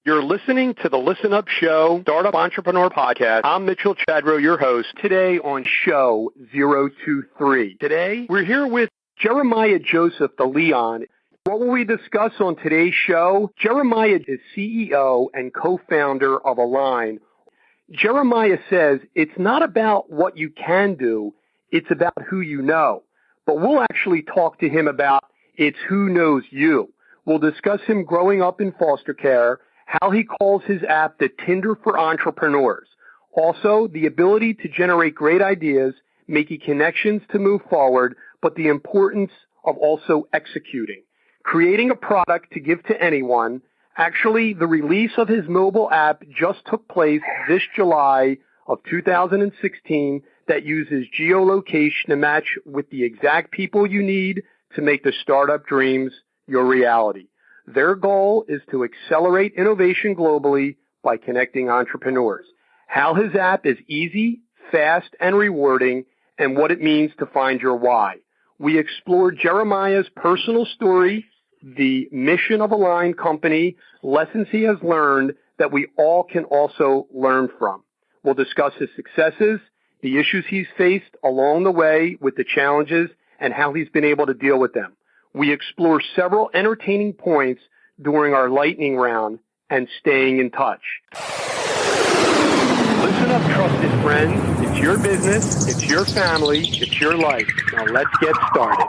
You're listening to the Listen Up Show, Startup Entrepreneur Podcast. I'm Mitchell Chadro, your host. Today on Show 023. Today, we're here with Jeremiah Joseph, the Leon. What will we discuss on today's show? Jeremiah is CEO and co-founder of Align. Jeremiah says it's not about what you can do, it's about who you know. But we'll actually talk to him about it's who knows you. We'll discuss him growing up in foster care, how he calls his app the Tinder for entrepreneurs. Also, the ability to generate great ideas, making connections to move forward, but the importance of also executing. Creating a product to give to anyone. Actually, the release of his mobile app just took place this July of 2016 that uses geolocation to match with the exact people you need to make the startup dreams your reality. Their goal is to accelerate innovation globally by connecting entrepreneurs. How his app is easy, fast, and rewarding, and what it means to find your why. We explored Jeremiah's personal story, the mission of Align Company, lessons he has learned that we all can also learn from. We'll discuss his successes, the issues he's faced along the way with the challenges, and how he's been able to deal with them. We explore several entertaining points during our lightning round and staying in touch. Listen up, trusted friends. It's your business, it's your family, it's your life. Now let's get started.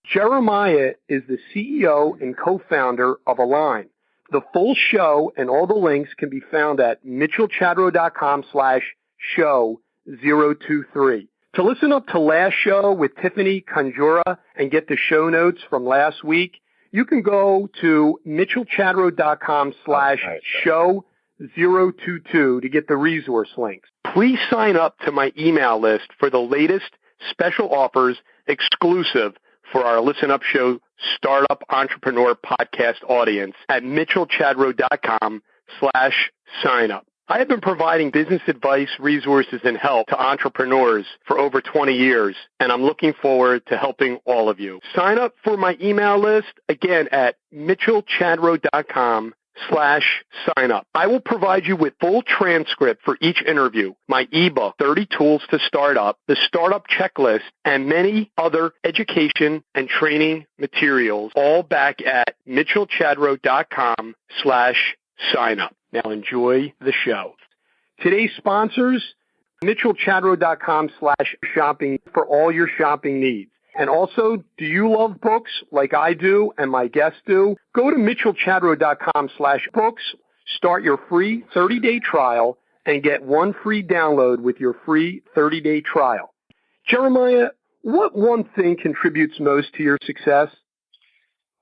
Jeremiah is the CEO and co-founder of Align. The full show and all the links can be found at mitchellchadro.com/show023. To listen up to last show with Tiffany Conjura and get the show notes from last week, you can go to mitchellchadro.com/show022 to get the resource links. Please sign up to my email list for the latest special offers exclusive for our Listen Up Show Startup Entrepreneur Podcast audience at mitchellchadro.com/sign-up. I have been providing business advice, resources, and help to entrepreneurs for over 20 years, and I'm looking forward to helping all of you. Sign up for my email list, again, at mitchellchadro.com/sign-up. I will provide you with full transcript for each interview, my ebook, 30 Tools to Start Up, the Startup Checklist, and many other education and training materials, all back at mitchellchadro.com/sign-up. Now enjoy the show. Today's sponsors, mitchellchadro.com/shopping for all your shopping needs. And also, do you love books like I do and my guests do? Go to mitchellchadro.com/books, start your free 30-day trial, and get one free download with your free 30-day trial. Jeremiah, what one thing contributes most to your success?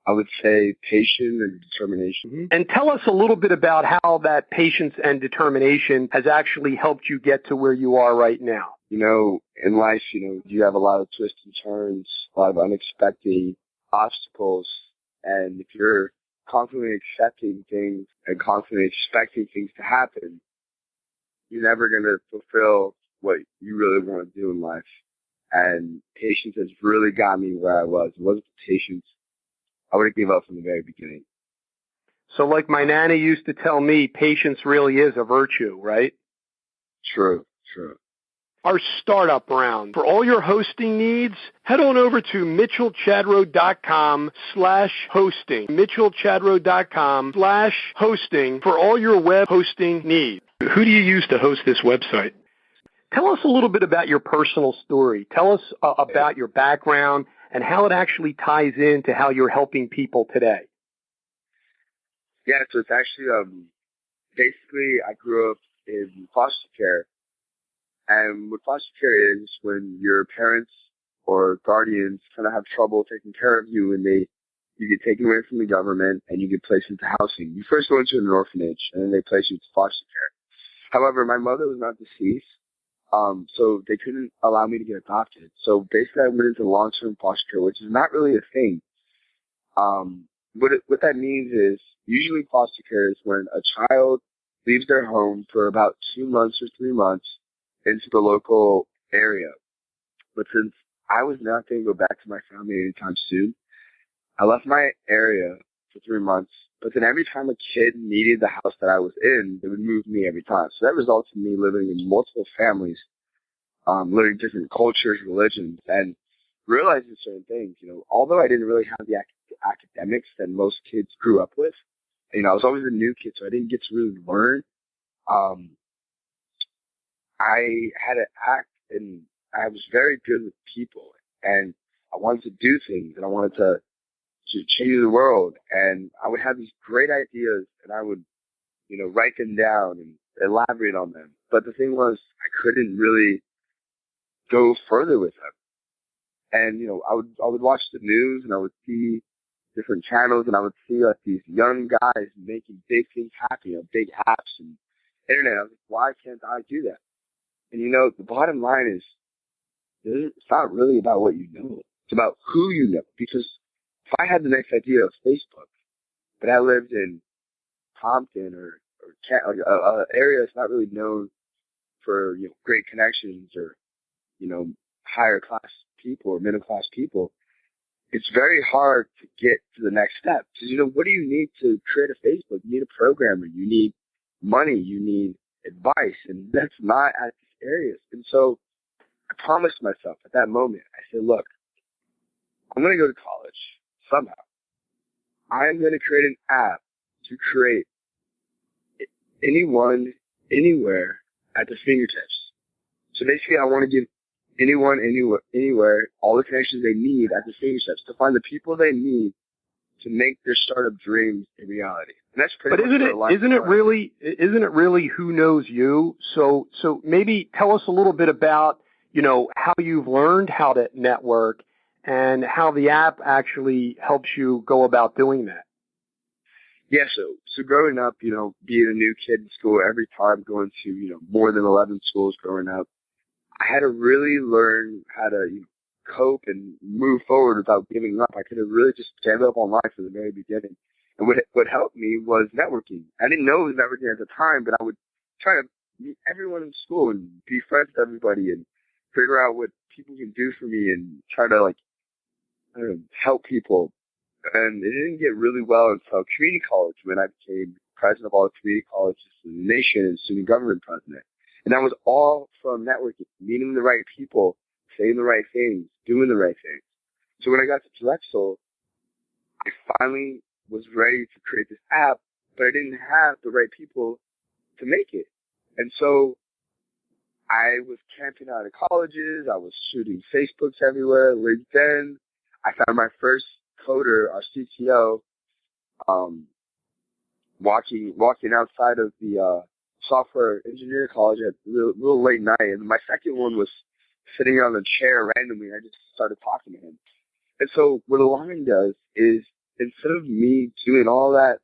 I would say patience and determination. And tell us a little bit about how that patience and determination has actually helped you get to where you are right now. You know, in life, you have a lot of twists and turns, a lot of unexpected obstacles. And if you're constantly accepting things and constantly expecting things to happen, you're never going to fulfill what you really want to do in life. And patience has really got me where I was. It wasn't patience, I would have given up from the very beginning. So like my Nana used to tell me, patience really is a virtue, right? True. Our startup round. For all your hosting needs, head on over to mitchellchadro.com/hosting. mitchellchadro.com/hosting for all your web hosting needs. Who do you use to host this website? Tell us a little bit about your personal story. Tell us about your background and how it actually ties into how you're helping people today. Yeah, so it's actually, basically I grew up in foster care. And what foster care is when your parents or guardians kind of have trouble taking care of you and you get taken away from the government and you get placed into housing. You first go into an orphanage and then they place you into foster care. However, my mother was not deceased. So they couldn't allow me to get adopted. So basically I went into long-term foster care, which is not really a thing. What that means is usually foster care is when a child leaves their home for about 2 months or 3 months into the local area. But since I was not going to go back to my family anytime soon, I left my area for 3 months. But then every time a kid needed the house that I was in, they would move me every time. So that resulted in me living in multiple families, learning different cultures, religions, and realizing certain things. Although I didn't really have the academics that most kids grew up with, I was always a new kid, so I didn't get to really learn. I had to act, and I was very good with people, and I wanted to do things, and I wanted to change the world, and I would have these great ideas, and I would, write them down and elaborate on them. But the thing was, I couldn't really go further with them. And, I would watch the news, and I would see different channels, and I would see like these young guys making big things happen, big apps and internet. I was like, why can't I do that? And the bottom line is, it's not really about what you know. It's about who you know. Because if I had the next idea of Facebook, but I lived in Compton or an area that's not really known for great connections or higher class people or middle class people, it's very hard to get to the next step. Because what do you need to create a Facebook? You need a programmer. You need money. You need advice, and that's not at these areas. And so I promised myself at that moment, I said, look, I'm going to go to college somehow. I'm going to create an app to create anyone, anywhere at the fingertips. So basically, I want to give anyone, anywhere, all the connections they need at the fingertips to find the people they need to make their startup dreams a reality. And that's pretty much isn't it really who knows you? So maybe tell us a little bit about, how you've learned how to network and how the app actually helps you go about doing that. Yeah, so growing up, being a new kid in school, every time going to, more than 11 schools growing up, I had to really learn how to cope and move forward without giving up. I could have really just given up on life from the very beginning. And what helped me was networking. I didn't know it was networking at the time, but I would try to meet everyone in school and be friends with everybody and figure out what people can do for me and try to help people. And it didn't get really well until community college when I became president of all the community colleges in the nation and student government president. And that was all from networking, meeting the right people, saying the right things, doing the right things. So when I got to Drexel, I finally was ready to create this app, but I didn't have the right people to make it. And so I was camping out at colleges. I was shooting Facebooks everywhere, LinkedIn. I found my first coder, our CTO, walking outside of the software engineering college at real late night. And my second one was sitting on a chair randomly. I just started talking to him. And so what Align does is, instead of me doing all that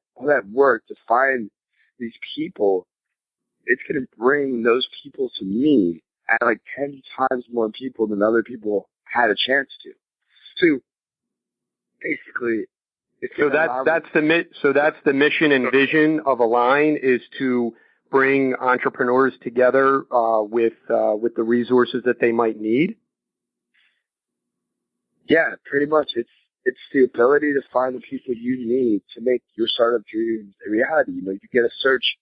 work to find these people, it's going to bring those people to me at 10 times more people than other people had a chance to. So basically, that's the mission and vision of Align, is to bring entrepreneurs together with the resources that they might need. Yeah, pretty much. It's the ability to find the people you need to make your startup dreams a reality. You get a search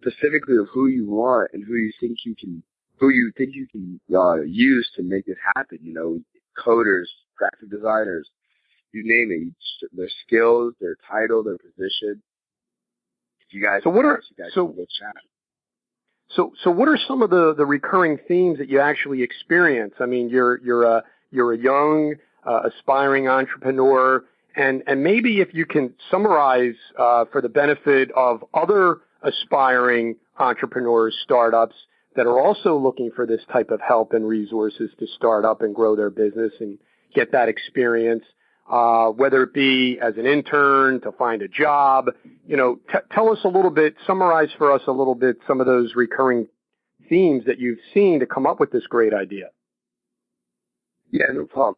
specifically of who you want and who you think you can use to make this happen. Coders, graphic designers, you name it. Their skills, their title, their position. If you guys, can go chat. So what are some of the recurring themes that you actually experience? I mean, you're a young aspiring entrepreneur, and maybe if you can summarize for the benefit of other aspiring entrepreneurs, startups that are also looking for this type of help and resources to start up and grow their business and get that experience, whether it be as an intern, to find a job. Tell us a little bit, summarize for us a little bit some of those recurring themes that you've seen to come up with this great idea. Yeah, no problem.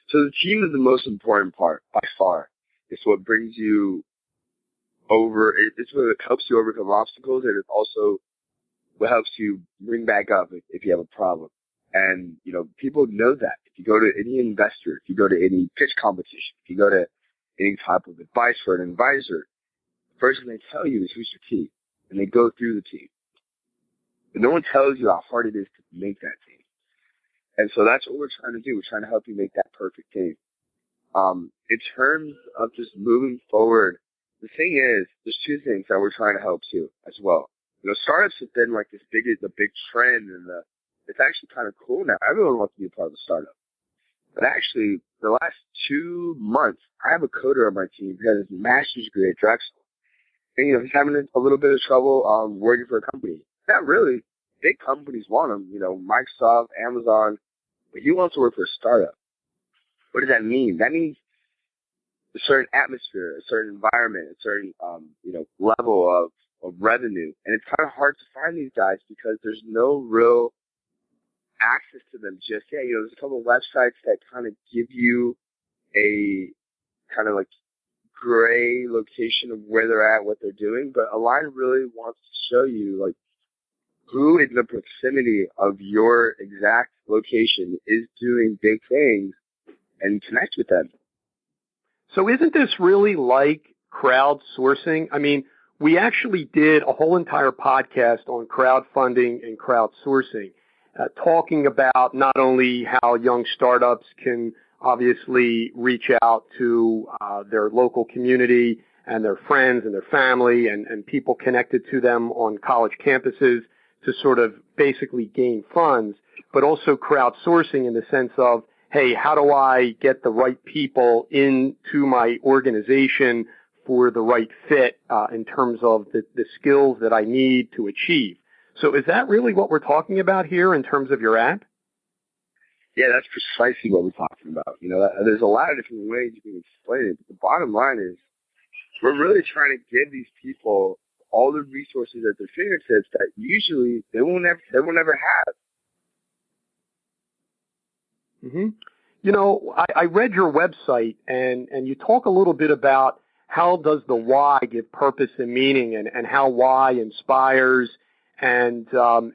So the team is the most important part by far. It's what brings you over. It's what helps you overcome obstacles, and it's also what helps you bring back up if you have a problem. And, people know that. If you go to any investor, if you go to any pitch competition, if you go to any type of advice for an advisor, the first thing they tell you is who's your team, and they go through the team. But no one tells you how hard it is to make that team. And so that's what we're trying to do. We're trying to help you make that perfect team. In terms of just moving forward, the thing is, there's two things that we're trying to help too as well. Startups have been like the big trend, and it's actually kind of cool now. Everyone wants to be a part of a startup. But actually, the last 2 months, I have a coder on my team who has his master's degree at Drexel. And, he's having a little bit of trouble working for a company. Not really. Big companies want him, Microsoft, Amazon, but he wants to work for a startup. What does that mean? That means a certain atmosphere, a certain environment, a certain, level of revenue. And it's kind of hard to find these guys because there's no real access to them just yet. There's a couple of websites that kind of give you a kind of like gray location of where they're at, what they're doing. But Align really wants to show you like who in the proximity of your exact location is doing big things and connect with them. So isn't this really like crowdsourcing? I mean, we actually did a whole entire podcast on crowdfunding and crowdsourcing, talking about not only how young startups can obviously reach out to their local community and their friends and their family and people connected to them on college campuses to sort of basically gain funds, but also crowdsourcing in the sense of, hey, how do I get the right people into my organization for the right fit in terms of the skills that I need to achieve? So is that really what we're talking about here in terms of your app? Yeah, that's precisely what we're talking about. There's a lot of different ways you can explain it, but the bottom line is we're really trying to give these people all the resources at their fingertips that usually they will never have. Mm-hmm. I read your website and you talk a little bit about how does the why give purpose and meaning and how why inspires and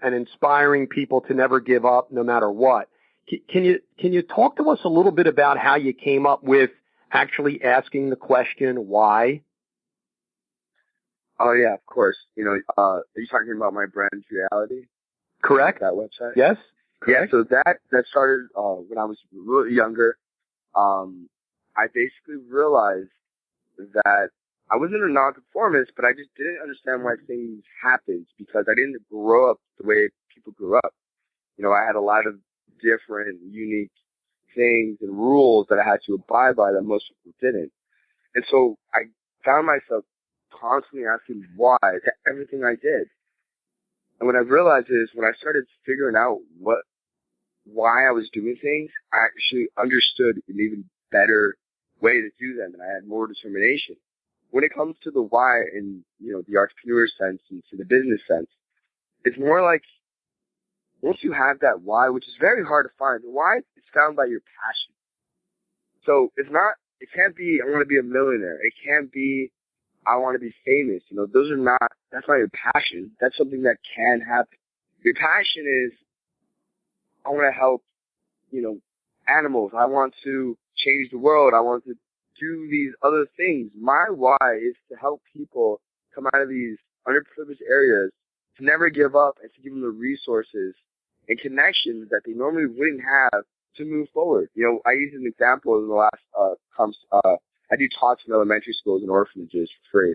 inspiring people to never give up no matter what. Can you talk to us a little bit about how you came up with actually asking the question why? Oh yeah, of course. Are you talking about my brand's reality? Correct. That website? Yes. Correct. Yeah, so that started when I was a little younger. I basically realized that I wasn't a nonconformist, but I just didn't understand why things happened because I didn't grow up the way people grew up. I had a lot of different, unique things and rules that I had to abide by that most people didn't. And so I found myself constantly asking why to everything I did. And what I realized is when I started figuring out why I was doing things, I actually understood an even better way to do them, and I had more determination. When it comes to the why in the entrepreneur sense and to the business sense, it's more like once you have that why, which is very hard to find, the why is found by your passion. So it can't be I want to be a millionaire. It can't be I want to be famous. That's not your passion. That's something that can happen. Your passion is I want to help, animals. I want to change the world. I want to do these other things. My why is to help people come out of these underprivileged areas, to never give up and to give them the resources and connections that they normally wouldn't have to move forward. I use an example in the last, I do talks in elementary schools and orphanages for free.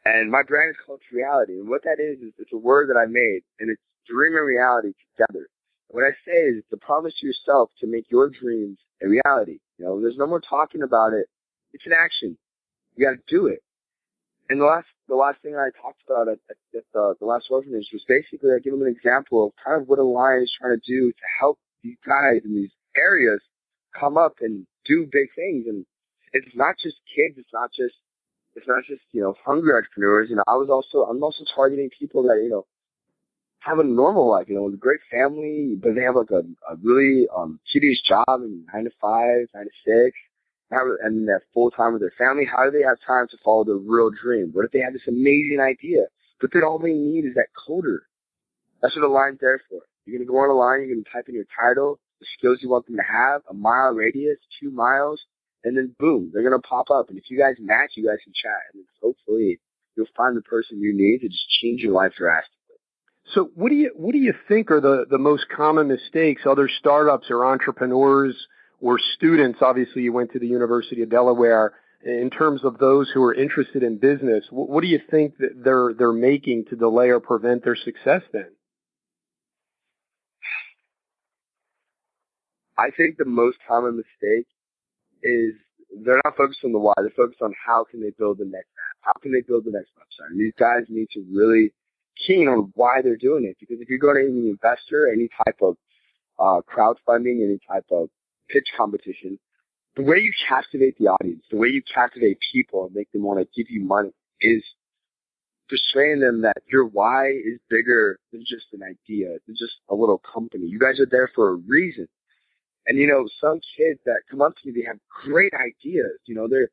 And my brand is called Reality. And what that is it's a word that I made, and it's dream and reality together. And what I say is it's a promise to yourself to make your dreams a reality. There's no more talking about it. It's an action. You got to do it. And the last thing I talked about at the last orphanage was basically I give them an example of kind of what Align is trying to do to help these guys in these areas come up and do big things. And it's not just kids. It's not just hungry entrepreneurs. I'm also targeting people that have a normal life. With a great family, but they have like a really tedious job and 9 to 5, 9 to 6. And they're full time with their family. How do they have time to follow their real dream? What if they have this amazing idea, but then all they need is that coder? That's what Align's there for. You're going to go on Align, you're going to type in your title, the skills you want them to have, a mile radius, 2 miles, and then boom, they're going to pop up. And if you guys match, you guys can chat. And hopefully you'll find the person you need to just change your life drastically. So what do you think are the most common mistakes other startups or entrepreneurs or students, obviously you went to the University of Delaware, in terms of those who are interested in business, what do you think that they're making to delay or prevent their success then? I think the most common mistake is they're not focused on the why. They're focused on how can they build the next app? How can they build the next website? And these guys need to really keen on why they're doing it. Because if you're going to any investor, any type of crowdfunding, any type of pitch competition, the way you captivate the audience, the way you captivate people and make them want to give you money is persuading them that your why is bigger than just an idea, than just a little company. You guys are there for a reason. And, some kids that come up to me, they have great ideas. They're,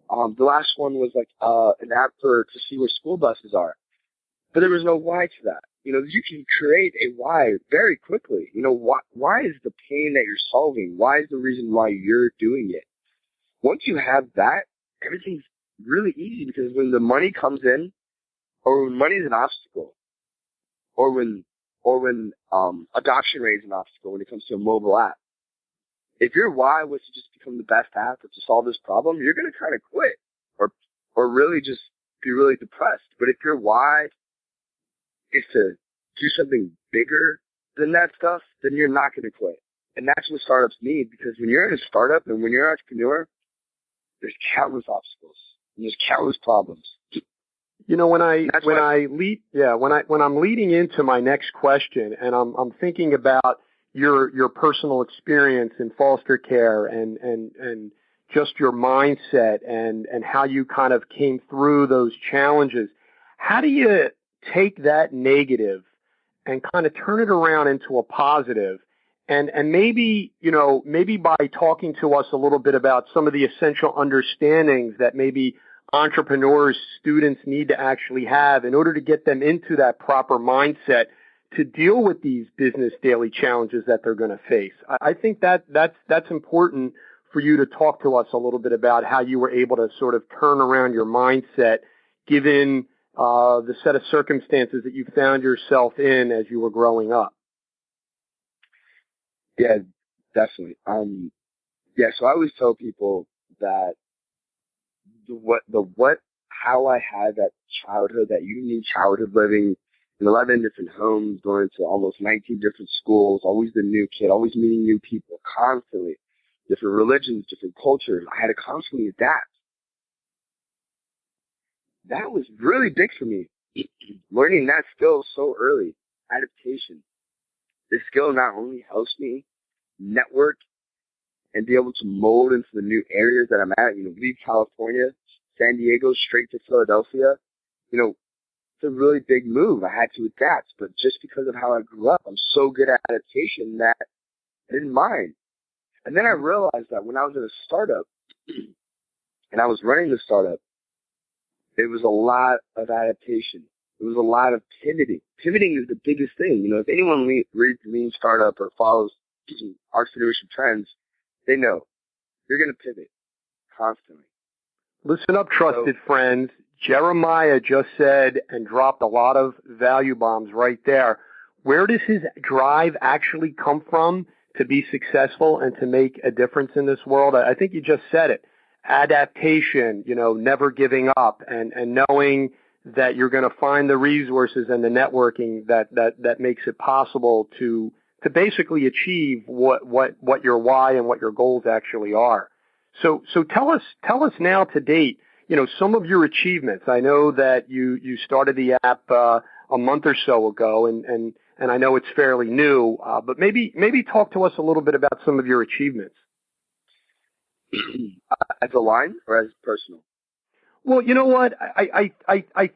the last one was like an app to see where school buses are. But there was no why to that. You can create a why very quickly. Why is the pain that you're solving? Why is the reason why you're doing it? Once you have that, everything's really easy because when the money comes in, or when money is an obstacle, or when adoption rate is an obstacle when it comes to a mobile app, if your why was to just become the best app or to solve this problem, you're going to kind of quit or really just be really depressed. But if your why is to do something bigger than that stuff, then you're not going to quit. And that's what startups need, because when you're in a startup and when you're an entrepreneur, there's countless obstacles and there's countless problems. When I'm leading into my next question and I'm thinking about your personal experience in foster care and just your mindset and how you kind of came through those challenges, how do you take that negative and kind of turn it around into a positive? And maybe by talking to us a little bit about some of the essential understandings that maybe entrepreneurs, students need to actually have in order to get them into that proper mindset to deal with these business daily challenges that they're going to face. I think that's important for you to talk to us a little bit about how you were able to sort of turn around your mindset given the set of circumstances that you found yourself in as you were growing up. Yeah, definitely. So I always tell people that how I had that childhood, that unique childhood, living in 11 different homes, going to almost 19 different schools, always the new kid, always meeting new people, constantly, different religions, different cultures. I had to constantly adapt. That was really big for me, learning that skill so early, adaptation. This skill not only helps me network and be able to mold into the new areas that I'm at, leave California, San Diego, straight to Philadelphia, it's a really big move. I had to adapt, but just because of how I grew up, I'm so good at adaptation that I didn't mind. And then I realized that when I was in a startup and I was running the startup, it was a lot of adaptation. It was a lot of pivoting. Pivoting is the biggest thing. If anyone reads Lean Startup or follows entrepreneurship trends, they know you're going to pivot constantly. Listen up, trusted friends. Jeremiah just said and dropped a lot of value bombs right there. Where does his drive actually come from to be successful and to make a difference in this world? I think you just said it. Adaptation, never giving up and knowing that you're going to find the resources and the networking that makes it possible to basically achieve what your why and what your goals actually are. So tell us now to date, some of your achievements. I know that you started the app a month or so ago, and I know it's fairly new, but maybe talk to us a little bit about some of your achievements. As a line or as personal? Well, you know what? I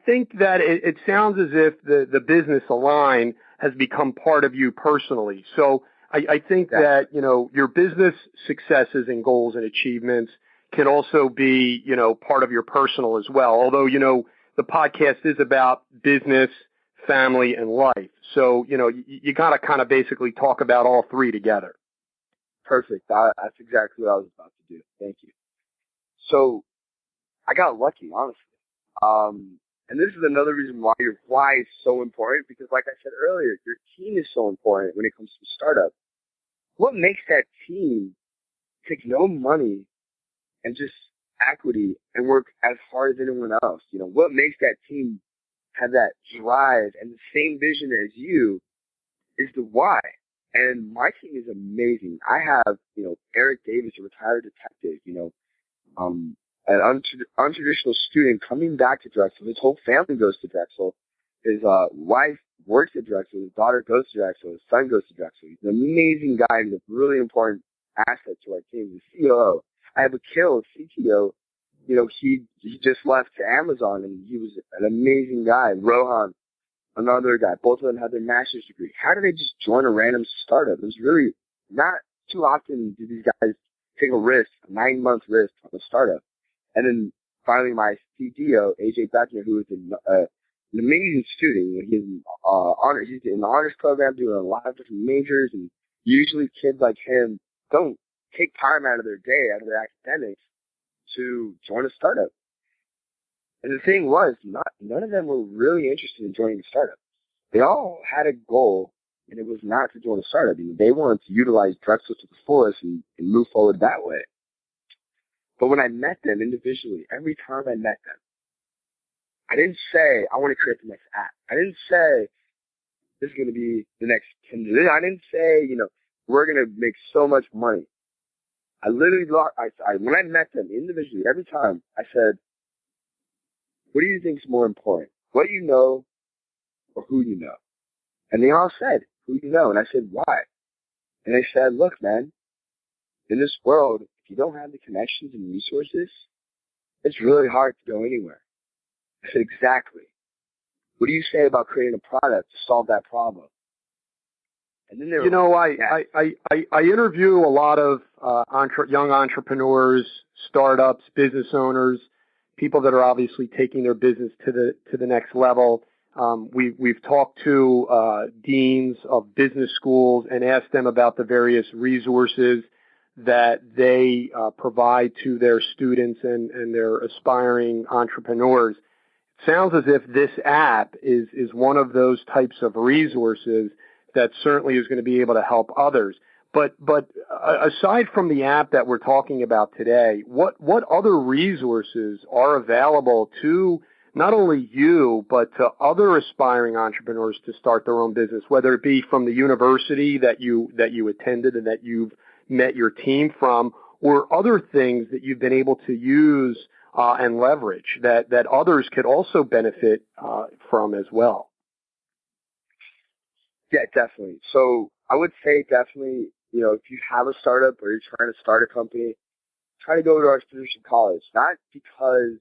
think that it sounds as if the business Align has become part of you personally. So I think that, your business successes and goals and achievements can also be, part of your personal as well. Although, the podcast is about business, family, and life. So, you got to kind of basically talk about all three together. Perfect. That's exactly what I was about to do. Thank you. So I got lucky, honestly. And this is another reason why your why is so important, because like I said earlier, your team is so important when it comes to startup. What makes that team take no money and just equity and work as hard as anyone else? What makes that team have that drive and the same vision as you is the why. And my team is amazing. I have, Eric Davis, a retired detective, an untraditional student coming back to Drexel. His whole family goes to Drexel. His wife works at Drexel. His daughter goes to Drexel. His son goes to Drexel. He's an amazing guy. He's a really important asset to our team. He's a COO. I have a CTO. He just left to Amazon, and he was an amazing guy. Rohan, another guy. Both of them had their master's degree. How did they just join a random startup? It was really not too often do these guys take a risk, a 9-month risk on a startup. And then finally my CTO, AJ Beckner, who is an amazing student. He's in the honors program, doing a lot of different majors, and usually kids like him don't take time out of their day, out of their academics, to join a startup. And the thing was, none of them were really interested in joining a startup. They all had a goal, and it was not to join a startup. They wanted to utilize Drexel to the fullest and move forward that way. But when I met them individually, every time I met them, I didn't say, I want to create the next app. I didn't say, this is going to be the next Tinder. I didn't say, we're going to make so much money. I literally, when I met them individually, every time, I said, what do you think is more important? What you know or who you know? And they all said, who you know. And I said, why? And they said, look, man, in this world, if you don't have the connections and resources, it's really hard to go anywhere. I said, exactly. What do you say about creating a product to solve that problem? And then I interview a lot of young entrepreneurs, startups, business owners, people that are obviously taking their business to the next level. We've talked to deans of business schools and asked them about the various resources that they provide to their students and their aspiring entrepreneurs. It sounds as if this app is one of those types of resources that certainly is going to be able to help others. But aside from the app that we're talking about today, what other resources are available to not only you, but to other aspiring entrepreneurs to start their own business, whether it be from the university that you attended and that you've met your team from, or other things that you've been able to use and leverage that others could also benefit from as well? Yeah, definitely. So I would say definitely, if you have a startup or you're trying to start a company, try to go to our institution college, not because,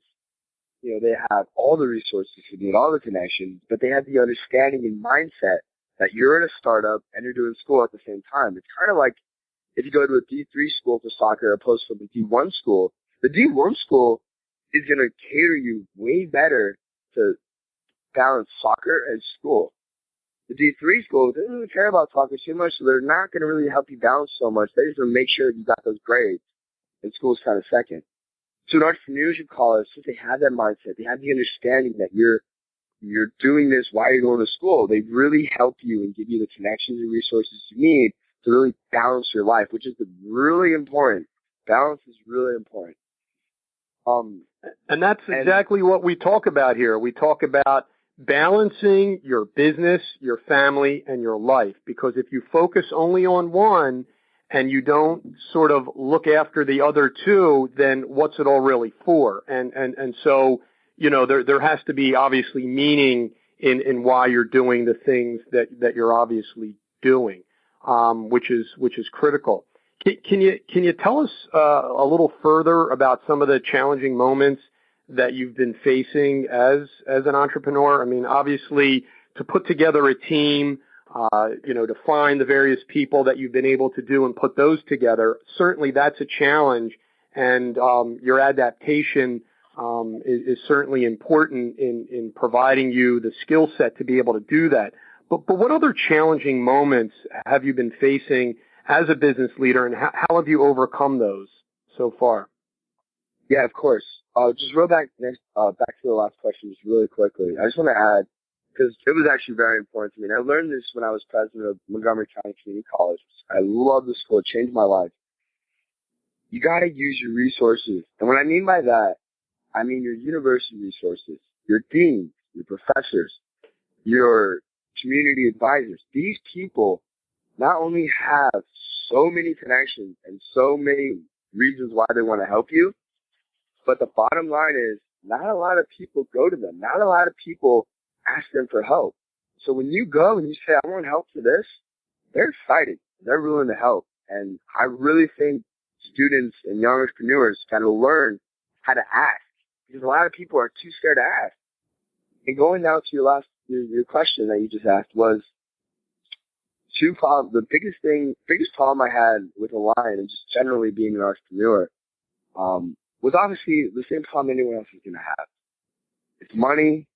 they have all the resources, you need all the connections, but they have the understanding and mindset that you're in a startup and you're doing school at the same time. It's kind of like if you go to a D3 school for soccer opposed to the D1 school. The D1 school is going to cater you way better to balance soccer and school. The D3 school doesn't really care about soccer too much, so they're not going to really help you balance so much. They just want to make sure you got those grades, and school's kind of second. So in entrepreneurship college, since they have that mindset, they have the understanding that you're doing this while you're going to school, they really help you and give you the connections and resources you need to really balance your life, which is really important. Balance is really important. And that's exactly what we talk about here. We talk about balancing your business, your family, and your life. Because if you focus only on one and you don't sort of look after the other two, then what's it all really for? And so, there has to be obviously meaning in why you're doing the things that you're obviously doing, which is critical. Can you tell us a little further about some of the challenging moments that you've been facing as an entrepreneur? I mean, obviously, to put together a team, to find the various people that you've been able to do and put those together, certainly that's a challenge, and your adaptation is certainly important in providing you the skill set to be able to do that. But what other challenging moments have you been facing as a business leader, and how have you overcome those so far? Yeah, of course. Just real back back to the last question, just really quickly. I just want to add, because it was actually very important to me. And I learned this when I was president of Montgomery County Community College. I love the school. It changed my life. You got to use your resources. And what I mean by that, I mean your university resources, your deans, your professors, your community advisors. These people not only have so many connections and so many reasons why they want to help you, but the bottom line is not a lot of people go to them. Not a lot of people ask them for help. So when you go and you say, I want help for this, they're excited. They're willing to help. And I really think students and young entrepreneurs got to learn how to ask, because a lot of people are too scared to ask. And going down to your question that you just asked was the biggest problem I had with Align and just generally being an entrepreneur, was obviously the same problem anyone else is going to have. It's money,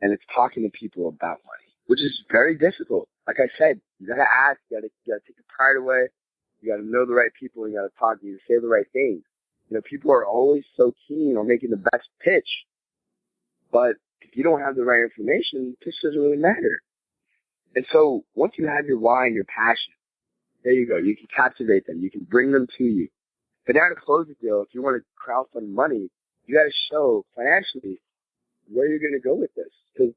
and it's talking to people about money, which is very difficult. Like I said, you got to ask, you got to take the pride away, you got to know the right people, and you got to talk, you got to say the right things. You know, people are always so keen on making the best pitch, but if you don't have the right information, the pitch doesn't really matter. And so once you have your why and your passion, there you go. You can captivate them. You can bring them to you. But now to close the deal, if you want to crowdfund money, you got to show financially where you're going to go with this. Because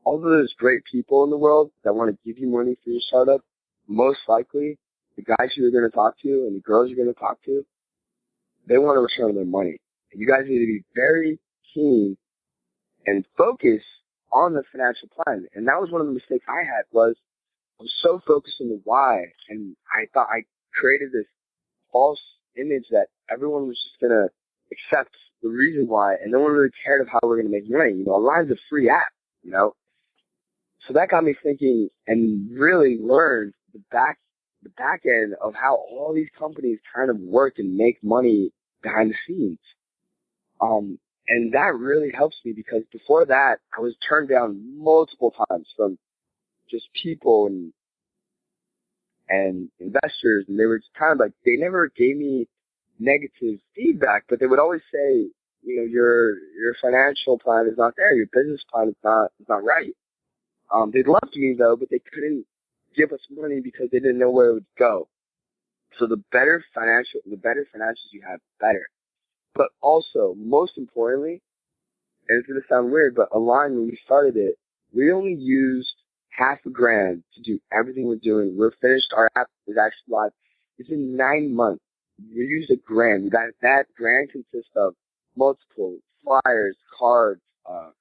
although there's great people in the world that want to give you money for your startup, most likely the guys you're going to talk to and the girls you're going to talk to, they want to return their money. And you guys need to be very keen and focus on the financial plan. And that was one of the mistakes I had, was I was so focused on the why, and I thought I created this false image that everyone was just going to accept the reason why, and no one really cared of how we're going to make money. You know, Align's a free app, you know. So that got me thinking and really learned the back end of how all these companies kind of work and make money behind the scenes. And that really helps me, because before that, I was turned down multiple times from just people and investors, and they were just kind of like, they never gave me negative feedback, but they would always say, you know, your financial plan is not there, your business plan is not right. They loved me though, but they couldn't give us money because they didn't know where it would go. So the better financials you have, better. But also, most importantly, and it's going to sound weird, but Align, when we started it, we only used $500,000 to do everything we're doing. We're finished. Our app is actually live. It's in 9 months. We used $1,000. That grant consists of multiple flyers, cards,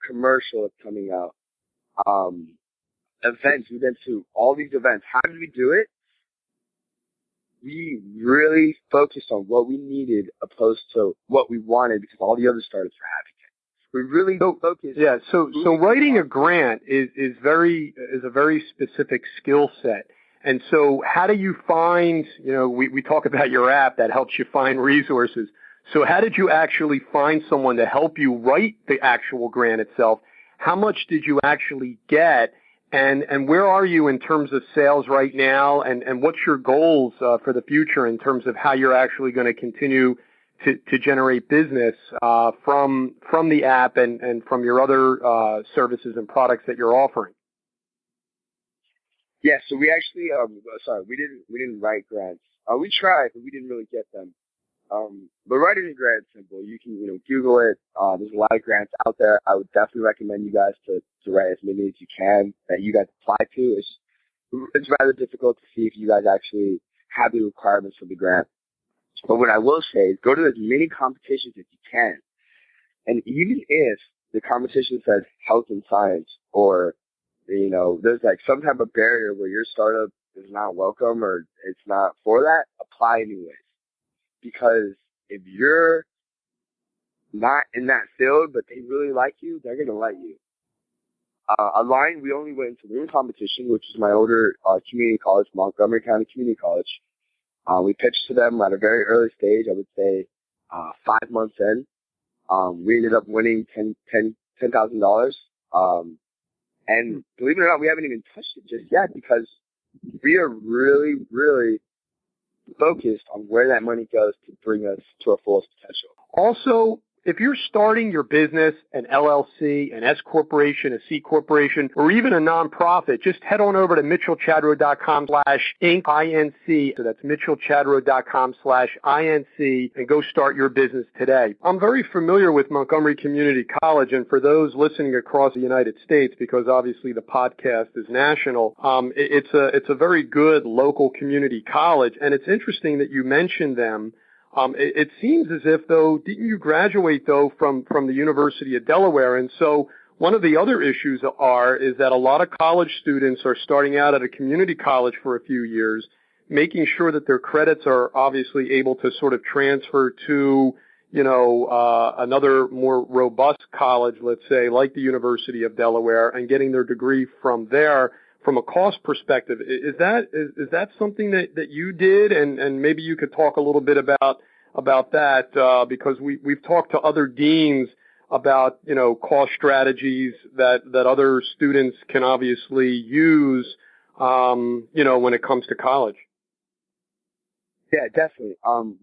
commercial that's coming out, events. We've been to all these events. How did we do it? We really focused on what we needed opposed to what we wanted, because all the other startups were having it. We really focused. Yeah. So writing a grant is a very specific skill set. And so how do you find, you know, we talk about your app that helps you find resources. So how did you actually find someone to help you write the actual grant itself? How much did you actually get? And where are you in terms of sales right now? And what's your goals for the future in terms of how you're actually going to continue to generate business from the app and from your other services and products that you're offering? Yeah, so we actually we didn't write grants. We tried, but we didn't really get them. But writing a grant is simple. You can, Google it. There's a lot of grants out there. I would definitely recommend you guys to write as many as you can that you guys apply to. It's rather difficult to see if you guys actually have the requirements for the grant. But what I will say is go to as many competitions as you can. And even if the competition says health and science, or, there's like some type of barrier where your startup is not welcome or it's not for that, apply anyways. Because if you're not in that field, but they really like you, they're going to let you. Align, we only went into one competition, which is my older community college, Montgomery County Community College. We pitched to them at a very early stage, I would say 5 months in. We ended up winning $10,000. And believe it or not, we haven't even touched it just yet, because we are really, really focused on where that money goes to bring us to our fullest potential. Also, if you're starting your business, an LLC, an S corporation, a C corporation, or even a nonprofit, just head on over to mitchellchadro.com/inc, INC. So that's mitchellchadro.com/INC, and go start your business today. I'm very familiar with Montgomery Community College, and for those listening across the United States, because obviously the podcast is national, it's a very good local community college, and it's interesting that you mentioned them. It seems as if, though, didn't you graduate, though, from the University of Delaware? And so one of the other issues is that a lot of college students are starting out at a community college for a few years, making sure that their credits are obviously able to sort of transfer to, another more robust college, let's say, like the University of Delaware, and getting their degree from there. From a cost perspective, is that something that you did, and maybe you could talk a little bit about that, because we've talked to other deans about cost strategies that other students can obviously use when it comes to college. Yeah, definitely.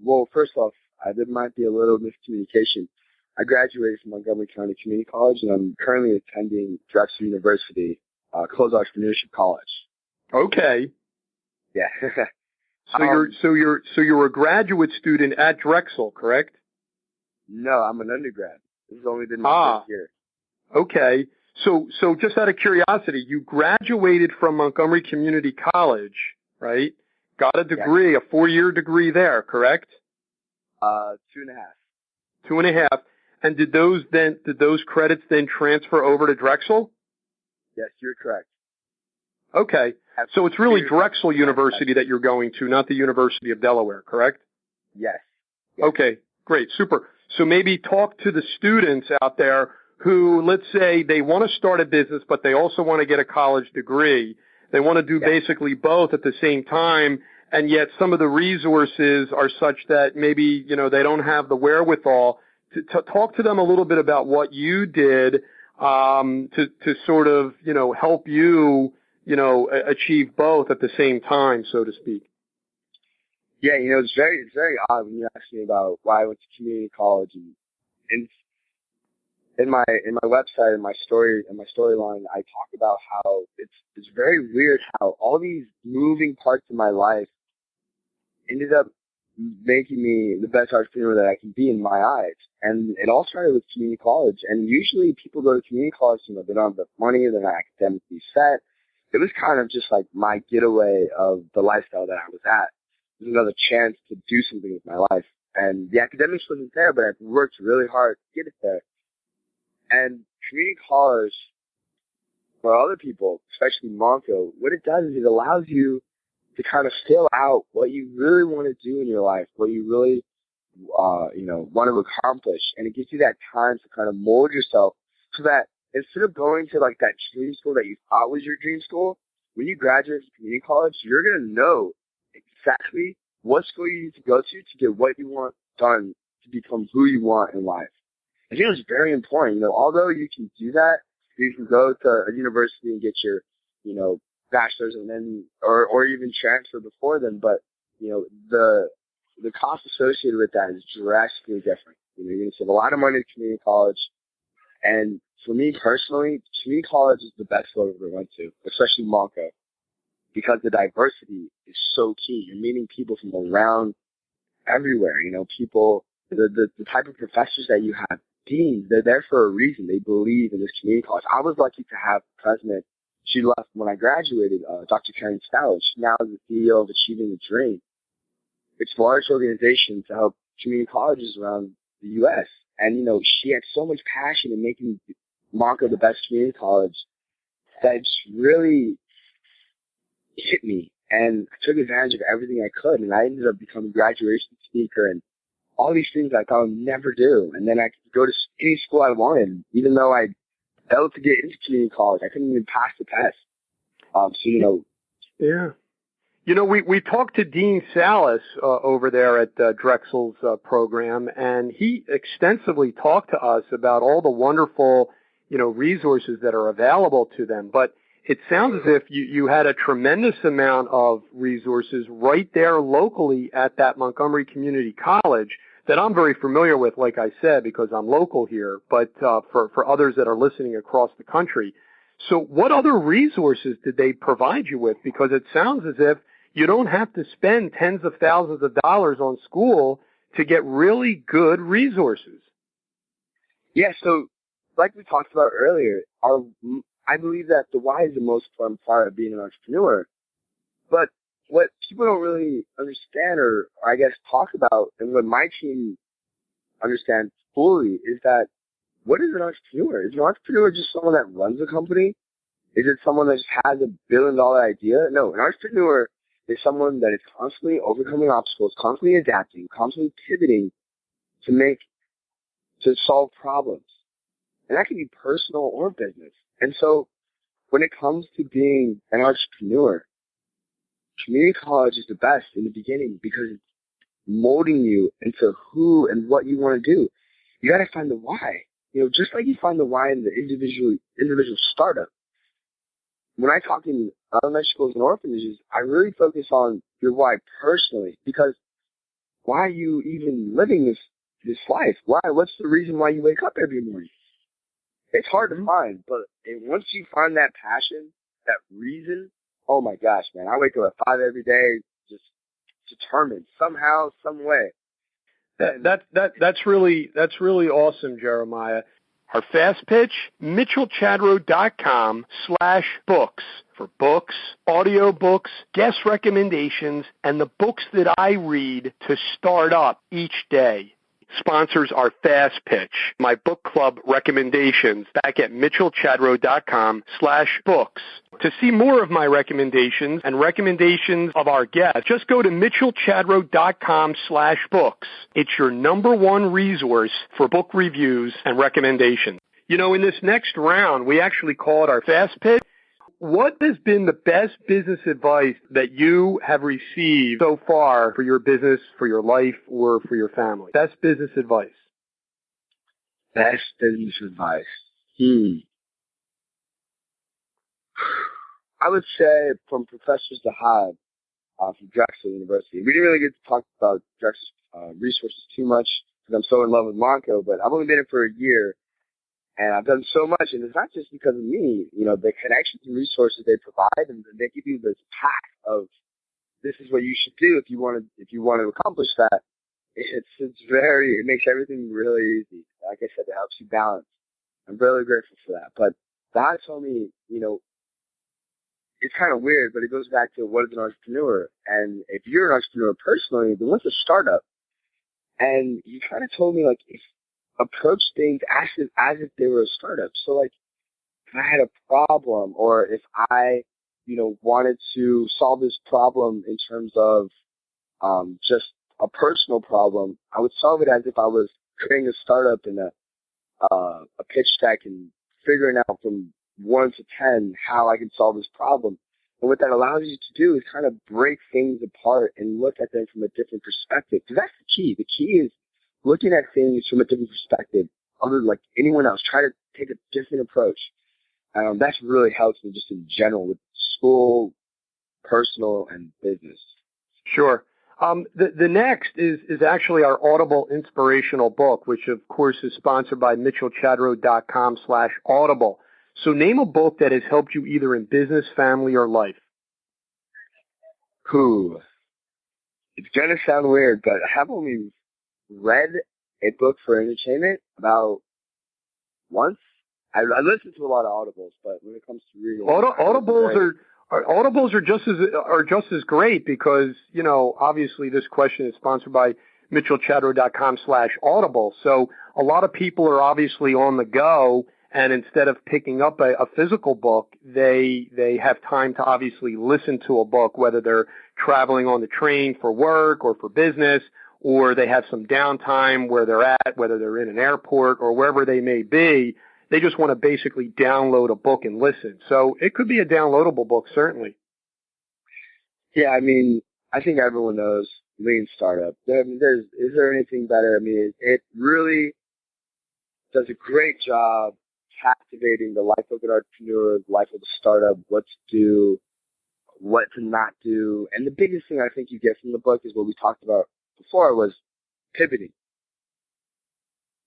Well, first off, there might be a little miscommunication. I graduated from Montgomery County Community College, and I'm currently attending Drexel University. Closed Entrepreneurship College. Okay. Yeah. So you're a graduate student at Drexel, correct? No, I'm an undergrad. This has only been my first year. Okay. So just out of curiosity, you graduated from Montgomery Community College, right? Got a degree, a 4-year degree there, correct? 2.5. 2.5. And did those credits then transfer over to Drexel? Yes, you're correct. Okay. So it's really Drexel University that you're going to, not the University of Delaware, correct? Yes. Okay, great, super. So maybe talk to the students out there who, let's say, they want to start a business, but they also want to get a college degree. They want to do basically both at the same time, and yet some of the resources are such that maybe, they don't have the wherewithal. To talk to them a little bit about what you did to sort of, help you, achieve both at the same time, so to speak. Yeah, it's very odd when you ask me about why I went to community college, and in my website and my storyline, I talk about how it's very weird how all these moving parts of my life ended up making me the best entrepreneur that I can be in my eyes. And it all started with community college. And usually people go to community college, they don't have the money, they're not academically set. It was kind of just like my getaway of the lifestyle that I was at. It was another chance to do something with my life. And the academics wasn't there, but I worked really hard to get it there. And community college, for other people, especially Monco, what it does is it allows you to kind of fill out what you really want to do in your life, what you really, want to accomplish. And it gives you that time to kind of mold yourself so that instead of going to like that dream school that you thought was your dream school, when you graduate from community college, you're going to know exactly what school you need to go to get what you want done to become who you want in life. I think it's very important. Although you can do that, you can go to a university and get your, bachelor's and then, or even transfer before then, but, the cost associated with that is drastically different. You're going to save a lot of money at community college. And for me personally, community college is the best school I've ever went to, especially Monco, because the diversity is so key. You're meeting people from around everywhere, people, the type of professors that you have, deans, they're there for a reason. They believe in this community college. I was lucky to have the president. She left when I graduated, Dr. Karen Stout. She now is the CEO of Achieving the Dream. It's a large organization to help community colleges around the U.S. And, she had so much passion in making Monco the best community college that it just really hit me. And I took advantage of everything I could. And I ended up becoming a graduation speaker and all these things I thought I would never do. And then I could go to any school I wanted, even though I failed to get into community college. I couldn't even pass the test. Yeah. We talked to Dean Salas over there at Drexel's program, and he extensively talked to us about all the wonderful, resources that are available to them. But it sounds as if you had a tremendous amount of resources right there locally at that Montgomery Community College that I'm very familiar with, like I said, because I'm local here, but for others that are listening across the country. So what other resources did they provide you with? Because it sounds as if you don't have to spend tens of thousands of dollars on school to get really good resources. Yeah, so like we talked about earlier, I believe that the why is the most important part of being an entrepreneur. But what people don't really understand or I guess talk about, and what my team understands fully, is that what is an entrepreneur? Is an entrepreneur just someone that runs a company? Is it someone that just has $1 billion idea? No, an entrepreneur is someone that is constantly overcoming obstacles, constantly adapting, constantly pivoting to solve problems. And that can be personal or business. And so when it comes to being an entrepreneur, community college is the best in the beginning because it's molding you into who and what you want to do. You got to find the why. Just like you find the why in the individual startup. When I talk in elementary schools and orphanages, I really focus on your why personally, because why are you even living this life? Why? What's the reason why you wake up every morning? It's hard to find, but once you find that passion, that reason, oh my gosh, man, I wake up at 5 every day, just determined somehow, some way. That's really awesome, Jeremiah. Our fast pitch, mitchellchadro.com/books for books, audio books, guest recommendations, and the books that I read to start up each day. Sponsors our fast pitch, my book club recommendations, back at mitchellchadro.com/books. To see more of my recommendations and recommendations of our guests, just go to mitchellchadro.com/books. It's your number one resource for book reviews and recommendations. In this next round, we actually call it our fast pitch. What has been the best business advice that you have received so far for your business, for your life, or for your family? Best business advice. Best business advice. I would say from Professor Zahab from Drexel University. We didn't really get to talk about Drexel's resources too much because I'm so in love with Monco, but I've only been in for a year. And I've done so much, and it's not just because of me. The connections and resources they provide, and they give you this path of this is what you should do if you want to accomplish that. It makes everything really easy. Like I said, it helps you balance. I'm really grateful for that. But God told me, it's kind of weird, but it goes back to what is an entrepreneur. And if you're an entrepreneur personally, then what's a startup? And you kind of told me approach things as if they were a startup. So if I had a problem or if I, wanted to solve this problem in terms of just a personal problem, I would solve it as if I was creating a startup in a pitch deck and figuring out from 1 to 10 how I can solve this problem. And what that allows you to do is kind of break things apart and look at them from a different perspective. Because that's the key. The key is looking at things from a different perspective, other than anyone else. Try to take a different approach. That's really helps me just in general with school, personal, and business. Sure. The next is actually our Audible inspirational book, which of course is sponsored by mitchellchadro.com/audible. So name a book that has helped you either in business, family, or life. It's going to sound weird, but I have only read a book for entertainment about once. I listen to a lot of audibles, but when it comes to reading, audibles are just as great because obviously this question is sponsored by mitchellchadro.com/audible. So a lot of people are obviously on the go, and instead of picking up a physical book, they have time to obviously listen to a book, whether they're traveling on the train for work or for business, or they have some downtime where they're at, whether they're in an airport or wherever they may be. They just want to basically download a book and listen. So it could be a downloadable book, certainly. Yeah, I think everyone knows Lean Startup. Is there anything better? It really does a great job captivating the life of an entrepreneur, the life of a startup, what to do, what to not do. And the biggest thing I think you get from the book is what we talked about before was pivoting.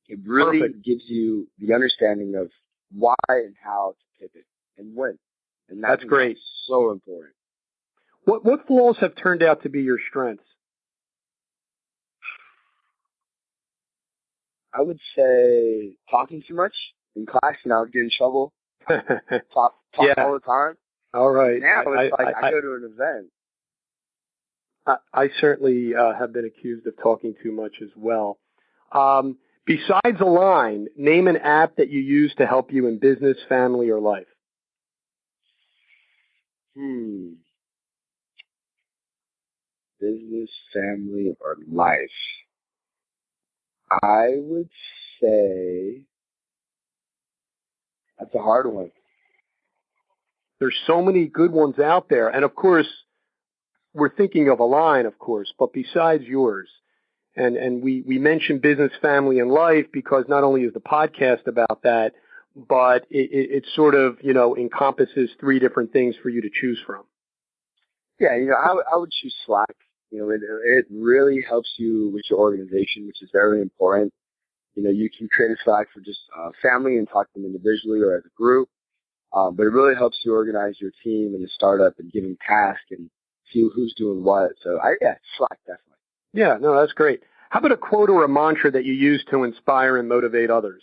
It really Perfect. gives you the understanding of why and how to pivot and when. And That's great. So important. What flaws have turned out to be your strengths? I would say talking too much in class. I would get in trouble. Talk Yeah. all the time. All right. Now it's I go to an event. I certainly have been accused of talking too much as well. Besides Align, name an app that you use to help you in business, family, or life. Business, family, or life? I would say that's a hard one. There's so many good ones out there. And, of course, we're thinking of Align, of course, but besides yours. And we mentioned business, family, and life because not only is the podcast about that, but it sort of, encompasses three different things for you to choose from. Yeah, I would choose Slack. It really helps you with your organization, which is very important. You can create a Slack for just family and talk to them individually or as a group. But it really helps you organize your team and your startup and give them tasks and see who's doing what. So, Slack, definitely. Yeah, no, that's great. How about a quote or a mantra that you use to inspire and motivate others?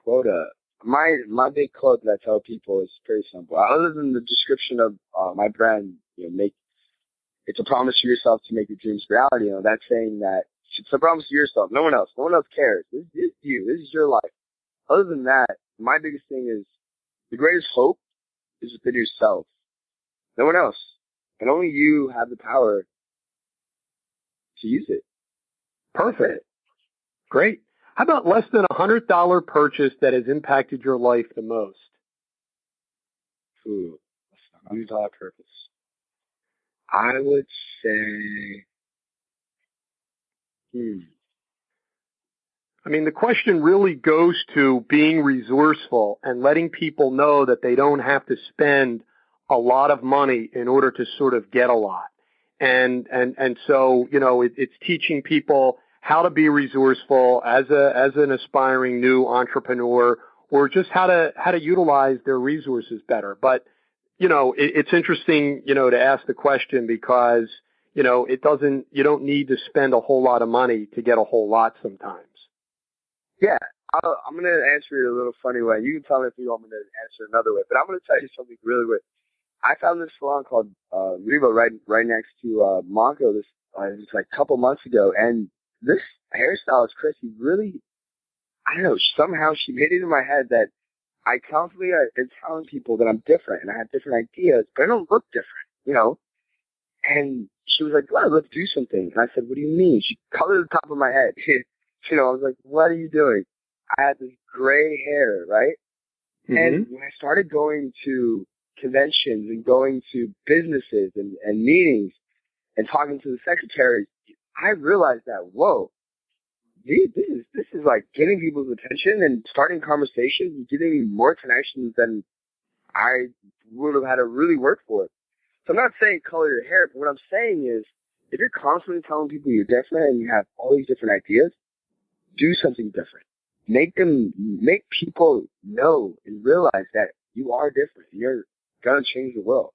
Quota. My big quote that I tell people is pretty simple. Other than the description of my brand, it's a promise to yourself to make your dreams reality. That's saying that it's a promise to yourself. No one else cares. This is you. This is your life. Other than that, my biggest thing is the greatest hope is within yourself. No one else. And only you have the power to use it. Perfect. Great. How about less than $100 purchase that has impacted your life the most? Ooh, $100 purchase. I would say, I mean, the question really goes to being resourceful and letting people know that they don't have to spend a lot of money in order to sort of get a lot. And so, it's teaching people how to be resourceful as an aspiring new entrepreneur, or just how to utilize their resources better. But, it's interesting, to ask the question because, you don't need to spend a whole lot of money to get a whole lot sometimes. Yeah, I'm going to answer it a little funny way. You can tell me if you want me to answer another way, but I'm going to tell you something really weird. I found this salon called Reba right next to Monco just like a couple months ago, and this hairstylist, Chrissy, really, I don't know, somehow she made it in my head that I constantly am telling people that I'm different and I have different ideas, but I don't look different, And she was like, well, let's do something. And I said, what do you mean? She colored the top of my head. I was like, what are you doing? I had this gray hair, right? Mm-hmm. And when I started going to conventions and going to businesses and meetings and talking to the secretaries, I realized that, whoa, this is like getting people's attention and starting conversations and getting more connections than I would have had to really work for. So I'm not saying color your hair, but what I'm saying is if you're constantly telling people you're different and you have all these different ideas, do something different. Make people know and realize that you are different and you're going to change the world.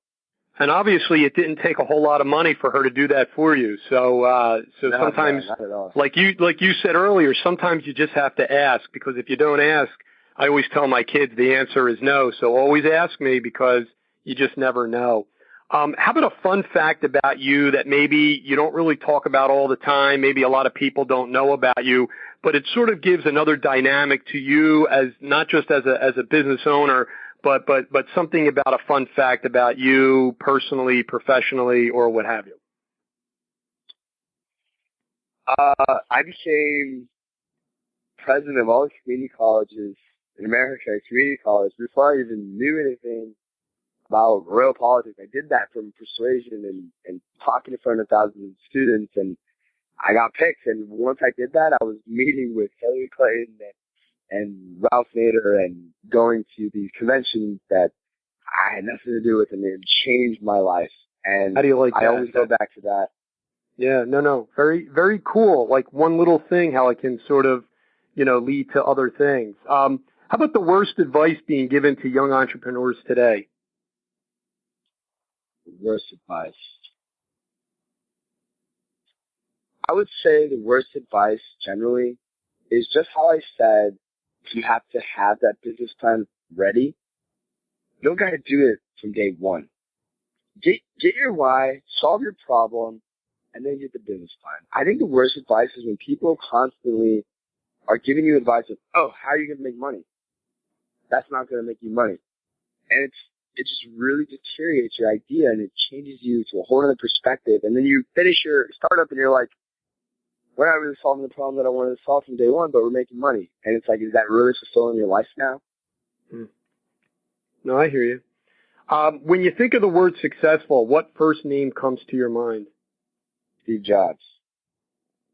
And obviously, it didn't take a whole lot of money for her to do that for you. So sometimes, not at all. like you said earlier, sometimes you just have to ask, because if you don't ask, I always tell my kids the answer is no. So always ask me, because you just never know. How about a fun fact about you that maybe you don't really talk about all the time? Maybe a lot of people don't know about you, but it sort of gives another dynamic to you as not just as a business owner, but something about a fun fact about you personally, professionally, or what have you. I became president of all the community colleges in America, community college, before I even knew anything about real politics. I did that from persuasion and talking in front of thousands of students, and I got picked, and once I did that, I was meeting with Hillary Clinton and Ralph Nader and going to these conventions that I had nothing to do with, and it changed my life. And how do you like that? I always go back to that. Yeah, no. Very, very cool. Like one little thing, how it can sort of, lead to other things. How about the worst advice being given to young entrepreneurs today? Worst advice. I would say the worst advice generally is just how I said, you have to have that business plan ready. You don't got to do it from day one. Get your why, solve your problem, and then get the business plan. I think the worst advice is when people constantly are giving you advice of, oh, how are you going to make money? That's not going to make you money. And it just really deteriorates your idea, and it changes you to a whole other perspective. And then you finish your startup and you're like, we're not really solving the problem that I wanted to solve from day one, but we're making money. And it's like, is that really fulfilling your life now? No, I hear you. When you think of the word successful, what first name comes to your mind? Steve Jobs.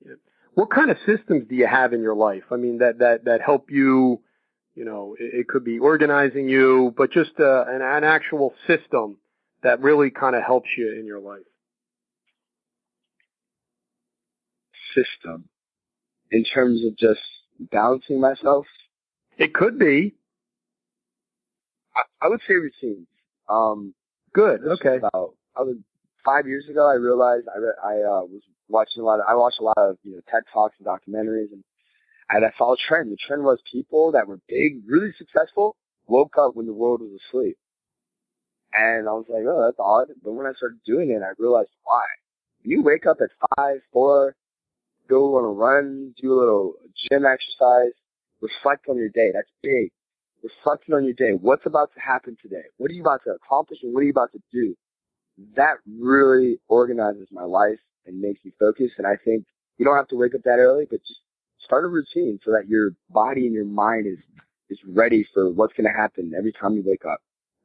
Yeah. What kind of systems do you have in your life? I mean, that help you, it could be organizing you, but just an actual system that really kind of helps you in your life. System. In terms of just balancing myself? It could be. I would say routines. Good. Okay. I was 5 years ago. I realized I was watching I watched a lot of TED Talks and documentaries, and I saw a trend. The trend was people that were big, really successful, woke up when the world was asleep, and I was like, oh, that's odd. But when I started doing it, I realized why. When you wake up at 5, 4, go on a run, do a little gym exercise, reflect on your day. That's big. Reflecting on your day. What's about to happen today? What are you about to accomplish, and what are you about to do? That really organizes my life and makes me focus. And I think you don't have to wake up that early, but just start a routine so that your body and your mind is ready for what's going to happen every time you wake up.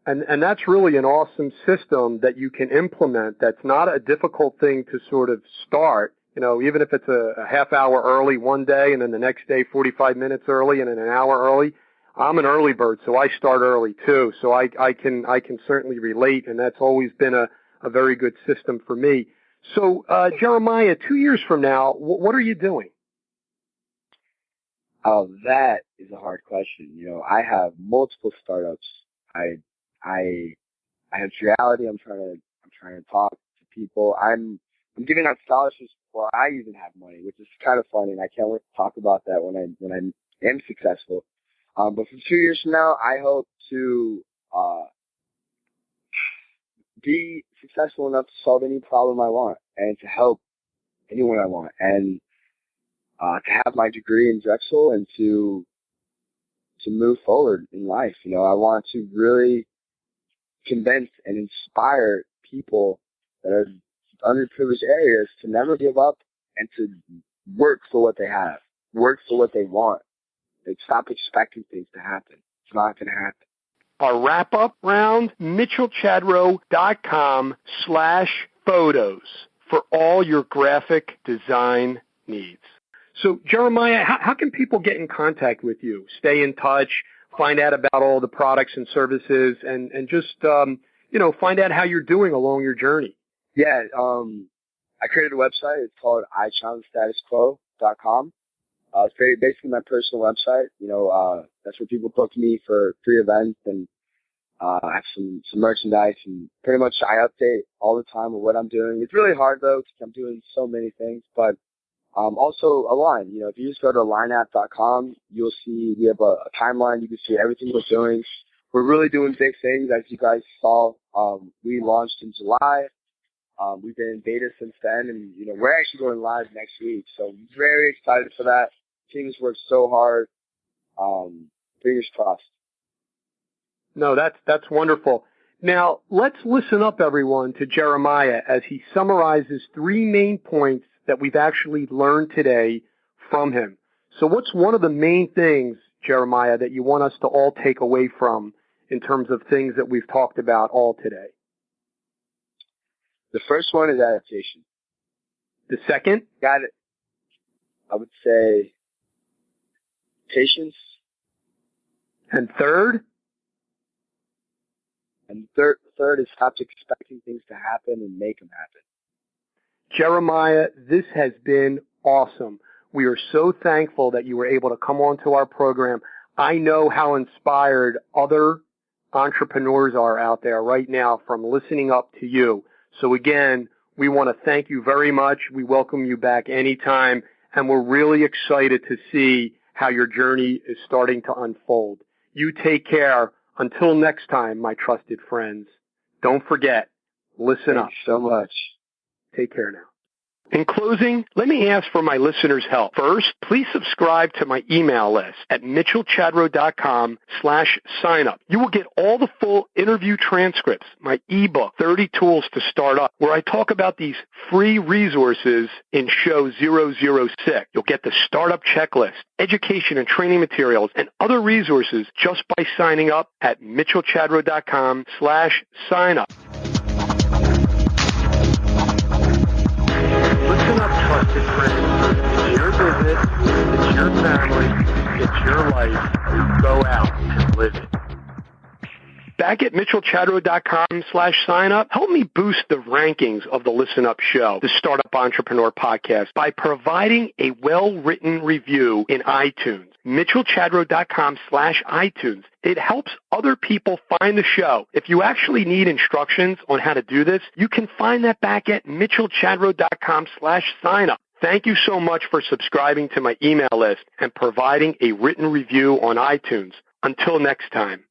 And that's really an awesome system that you can implement. That's not a difficult thing to sort of start. Even if it's a half hour early one day and then the next day 45 minutes early and then an hour early. I'm an early bird, so I start early too. So I can certainly relate, and that's always been a very good system for me. So Jeremiah, 2 years from now, what are you doing? Oh, that is a hard question. I have multiple startups. I have Reality. I'm trying to talk to people. I'm giving out scholarships before I even have money, which is kind of funny, and I can't wait to talk about that when I am successful. But for 2 years from now, I hope to be successful enough to solve any problem I want and to help anyone I want, and to have my degree in Drexel and to move forward in life. I want to really convince and inspire people that are in underprivileged areas to never give up and to work for what they have, work for what they want. Like, stop expecting things to happen. It's not going to happen. Our wrap-up round, mitchellchadrow.com/photos for all your graphic design needs. So, Jeremiah, how can people get in contact with you, stay in touch, find out about all the products and services, and just, find out how you're doing along your journey? Yeah, I created a website. It's called ichallengestatusquo.com. It's basically my personal website. That's where people book me for free events, and I have some merchandise, and pretty much I update all the time of what I'm doing. It's really hard though, because I'm doing so many things, but also Align. If you just go to alineapp.com, you'll see we have a timeline. You can see everything we're doing. We're really doing big things, as you guys saw. We launched in July. We've been in beta since then, and we're actually going live next week. So I'm very excited for that. Team has worked so hard. Fingers crossed. No, that's wonderful. Now, let's listen up, everyone, to Jeremiah as he summarizes 3 main points that we've actually learned today from him. So what's one of the main things, Jeremiah, that you want us to all take away from in terms of things that we've talked about all today? The first one is adaptation. The second? Got it. I would say patience. And third? And third is stop expecting things to happen and make them happen. Jeremiah, this has been awesome. We are so thankful that you were able to come on to our program. I know how inspired other entrepreneurs are out there right now from listening up to you. So again, we want to thank you very much. We welcome you back anytime, and we're really excited to see how your journey is starting to unfold. You take care. Until next time, my trusted friends, don't forget, listen up. Thanks so much. Take care now. In closing, let me ask for my listeners' help. First, please subscribe to my email list at mitchellchadro.com/signup. You will get all the full interview transcripts, my ebook, 30 Tools to Start Up, where I talk about these free resources in show 006. You'll get the startup checklist, education and training materials, and other resources just by signing up at mitchellchadro.com/signup. Listen up, trusted friends. It's your business, it's your family, it's your life. Go out and live it. Back at mitchellchadro.com/signup, help me boost the rankings of the Listen Up Show, the Startup Entrepreneur Podcast, by providing a well-written review in iTunes. mitchellchadro.com/iTunes. It helps other people find the show. If you actually need instructions on how to do this, you can find that back at mitchellchadro.com/signup. Thank you so much for subscribing to my email list and providing a written review on iTunes. Until next time.